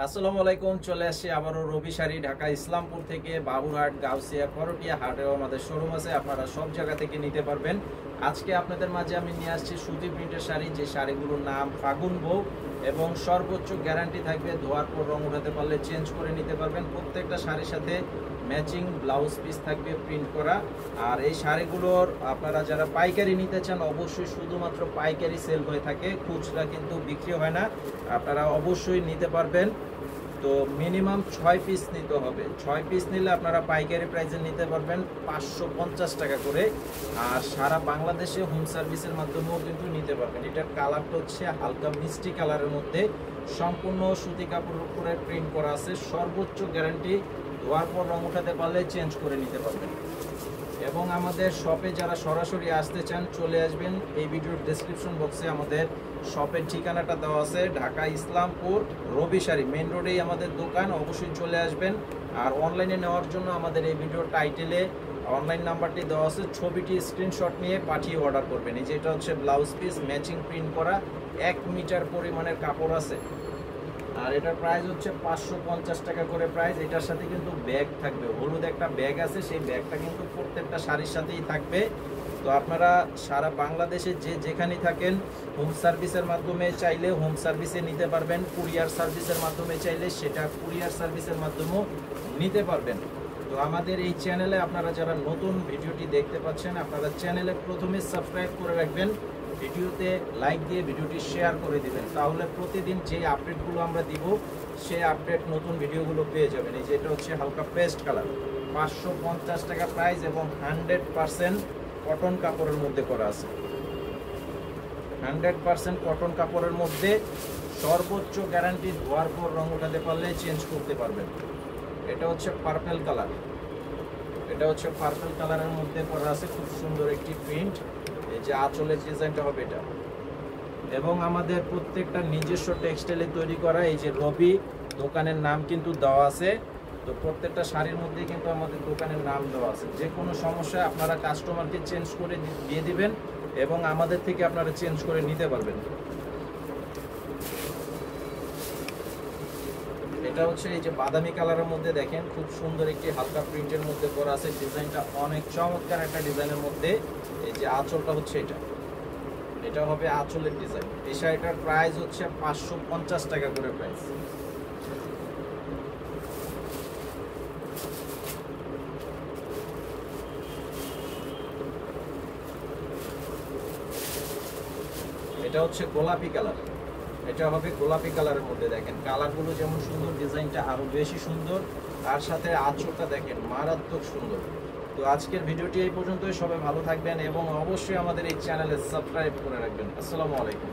আসসালামু আলাইকুম। চলে আসছি আবারও রবি শাড়ি, ঢাকা ইসলামপুর থেকে বাবুরহাট, গাউসিয়া, করটিয়া হাটেও আমাদের শোরুম আছে। আপনারা সব জায়গা থেকে নিতে পারবেন। আজকে আপনাদের মাঝে আমি নিয়ে আসছি সুতি প্রিন্টের শাড়ি, যে শাড়িগুলোর নাম ফাগুন বউ এবং সর্বোচ্চ গ্যারান্টি থাকবে। ধোয়ার পর রং উঠাতে পারলে চেঞ্জ করে নিতে পারবেন। প্রত্যেকটা শাড়ির সাথে ম্যাচিং ব্লাউজ পিস থাকবে প্রিন্ট করা। আর এই শাড়িগুলোর আপনারা যারা পাইকারি নিতে চান, অবশ্যই শুধুমাত্র পাইকারি সেল হয়ে থাকে, খুচরা কিন্তু বিক্রি হয় না। আপনারা অবশ্যই নিতে পারবেন। তো মিনিমাম 6 পিস নিতে হবে। 6 পিস নিলে আপনারা পাইকারি প্রাইসে নিতে পারবেন 550 টাকা করে। আর সারা বাংলাদেশে হোম সার্ভিসের মাধ্যমেও কিন্তু নিতে পারবেন। এটার কালারটা হচ্ছে হালকা মিষ্টি কালারের মধ্যে, সম্পূর্ণ সুতি কাপড়ের উপরে প্রিন্ট করা আছে। সর্বোচ্চ গ্যারান্টি, ধোয়ার পর রং উঠাতে পারলে চেঞ্জ করে নিতে পারবেন। এবং আমাদের শপে যারা সরাসরি আসতে চান চলে আসবেন। এই ভিডিওর ডেসক্রিপশন বক্সে আমাদের শপের ঠিকানাটা দেওয়া আছে, ঢাকা ইসলামপুর রবি শাড়ি মেন রোডেই আমাদের দোকান। অবশ্যই চলে আসবেন। আর অনলাইনে নেওয়ার জন্য আমাদের এই ভিডিওর টাইটেলে অনলাইন নাম্বারটি দেওয়া আছে, ছবিটি স্ক্রিনশট নিয়ে পাঠিয়ে অর্ডার করবেন। এই যেটা হচ্ছে ব্লাউজ পিস ম্যাচিং প্রিন্ট করা, 1 মিটার পরিমাণের কাপড় আছে। আর এটার প্রাইস হচ্ছে 550 টাকা করে প্রাইস। এটার সাথে কিন্তু ব্যাগ থাকবে, হলুদ একটা ব্যাগ আছে, সেই ব্যাগটা কিন্তু প্রত্যেকটা শাড়ির সাথেই থাকবে। তো আপনারা সারা বাংলাদেশে যে যেখানেই থাকেন, হোম সার্ভিসের মাধ্যমে চাইলে হোম সার্ভিসে নিতে পারবেন, কুরিয়ার সার্ভিসের মাধ্যমে চাইলে সেটা কুরিয়ার সার্ভিসের মাধ্যমেও নিতে পারবেন। তো আমাদের এই চ্যানেলে আপনারা যারা নতুন ভিডিওটি দেখতে পাচ্ছেন, আপনারা চ্যানেলে প্রথমে সাবস্ক্রাইব করে রাখবেন, ভিডিওতে লাইক দিয়ে ভিডিওটি শেয়ার করে দিবেন। তাহলে প্রতিদিন যে আপডেটগুলো আমরা দিব, সেই আপডেট নতুন ভিডিওগুলো পেয়ে যাবেন। এই যেটা হচ্ছে হালকা পেস্ট কালার, 550 টাকা প্রাইস এবং 100% কটন কাপড়ের মধ্যে করা আছে। 100% কটন কাপড়ের মধ্যে, সর্বোচ্চ গ্যারান্টি, ধোয়ার পর রং উঠাতে পারলে চেঞ্জ করতে পারবেন। এটা হচ্ছে পার্পেল কালার, এটা হচ্ছে পার্পেল কালারের মধ্যে করা আছে, খুব সুন্দর একটি প্রিন্ট। এই যে আঁচলের ডিজাইনটা হবে এটা। এবং আমাদের প্রত্যেকটা নিজস্ব টেক্সটাইলে তৈরি করা। এই যে রবি দোকানের নাম কিন্তু দেওয়া আছে। তো প্রত্যেকটা শাড়ির মধ্যে কিন্তু আমাদের দোকানের নাম দেওয়া আছে। যে কোনো সমস্যা আপনারা কাস্টমারকে চেঞ্জ করে দিয়ে দিবেন এবং আমাদের থেকে আপনারা চেঞ্জ করে নিতে পারবেন। এটা হচ্ছে এই যে বাদামি কালারের মধ্যে, দেখেন খুব সুন্দর একটি হালকা প্রিন্টের মধ্যে করা আছে। ডিজাইনটা অনেক চমৎকার একটা ডিজাইনের মধ্যে। এই যে আঁচলটা হচ্ছে এটা হবে আঁচলের ডিজাইন। এই শাড়িটার প্রাইস হচ্ছে 550 টাকা করে প্রাইস। এটা হচ্ছে গোলাপি কালার, এটা হবে গোলাপি কালারের মধ্যে। দেখেন কালারগুলো যেমন সুন্দর, ডিজাইনটা আরো বেশি সুন্দর। তার সাথে আঁচলটা দেখেন মারাত্মক সুন্দর। তো আজকের ভিডিওটি এই পর্যন্তই। সবাই ভালো থাকবেন এবং অবশ্যই আমাদের এই চ্যানেলে সাবস্ক্রাইব করে রাখবেন। আসসালামু আলাইকুম।